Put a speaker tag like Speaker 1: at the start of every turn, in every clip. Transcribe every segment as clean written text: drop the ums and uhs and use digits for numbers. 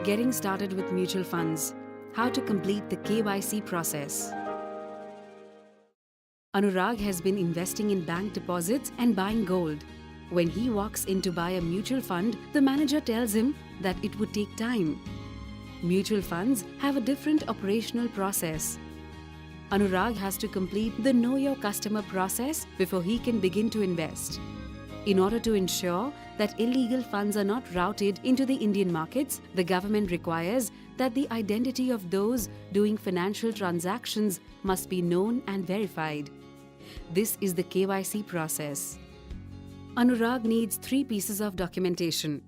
Speaker 1: Getting started with mutual funds. How to complete the KYC process. Anurag has been investing in bank deposits and buying gold. When he walks in to buy a mutual fund, the manager tells him that it would take time. Mutual funds have a different operational process. Anurag has to complete the Know Your Customer process before he can begin to invest. In order to ensure that illegal funds are not routed into the Indian markets, the government requires that the identity of those doing financial transactions must be known and verified. This is the KYC process. Anurag needs 3 pieces of documentation.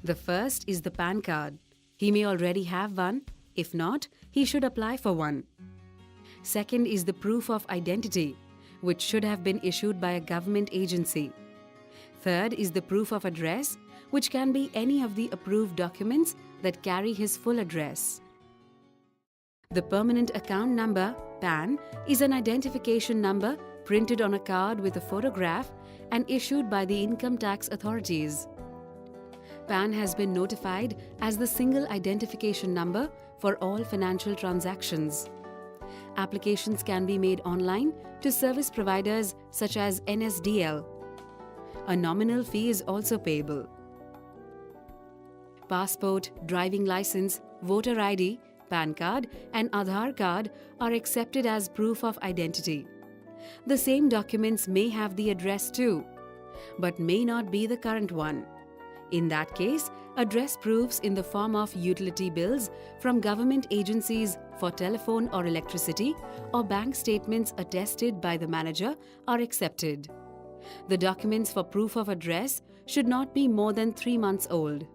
Speaker 1: The first is the PAN card. He may already have one. If not, he should apply for one. Second is the proof of identity, which should have been issued by a government agency. Third is the proof of address, which can be any of the approved documents that carry his full address. The permanent account number, PAN, is an identification number printed on a card with a photograph and issued by the income tax authorities. PAN has been notified as the single identification number for all financial transactions. Applications can be made online to service providers such as NSDL. A nominal fee is also payable. Passport, driving license, voter ID, PAN card and Aadhaar card are accepted as proof of identity. The same documents may have the address too, but may not be the current one. In that case, address proofs in the form of utility bills from government agencies for telephone or electricity or bank statements attested by the manager are accepted. The documents for proof of address should not be more than 3 months old.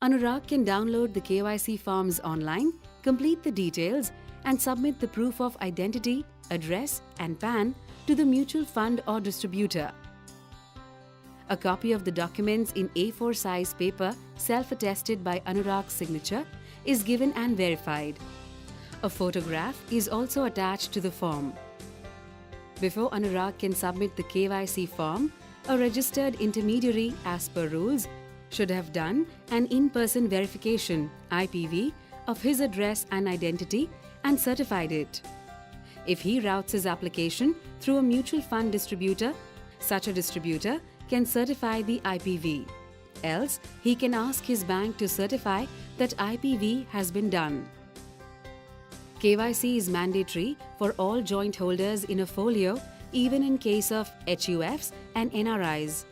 Speaker 1: Anurag can download the KYC forms online, complete the details, and submit the proof of identity, address, and PAN to the mutual fund or distributor. A copy of the documents in A4 size paper, self-attested by Anurag's signature, is given and verified. A photograph is also attached to the form. Before Anurag can submit the KYC form, a registered intermediary, as per rules, should have done an in-person verification (IPV) of his address and identity and certified it. If he routes his application through a mutual fund distributor, such a distributor can certify the IPV. Else, he can ask his bank to certify that IPV has been done. KYC is mandatory for all joint holders in a folio, even in case of HUFs and NRIs.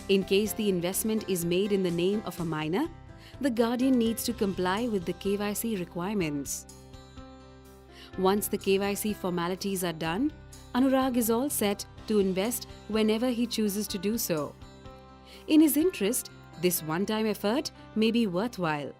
Speaker 1: In case the investment is made in the name of a minor, the guardian needs to comply with the KYC requirements. Once the KYC formalities are done, Anurag is all set to invest whenever he chooses to do so. In his interest, this one-time effort may be worthwhile.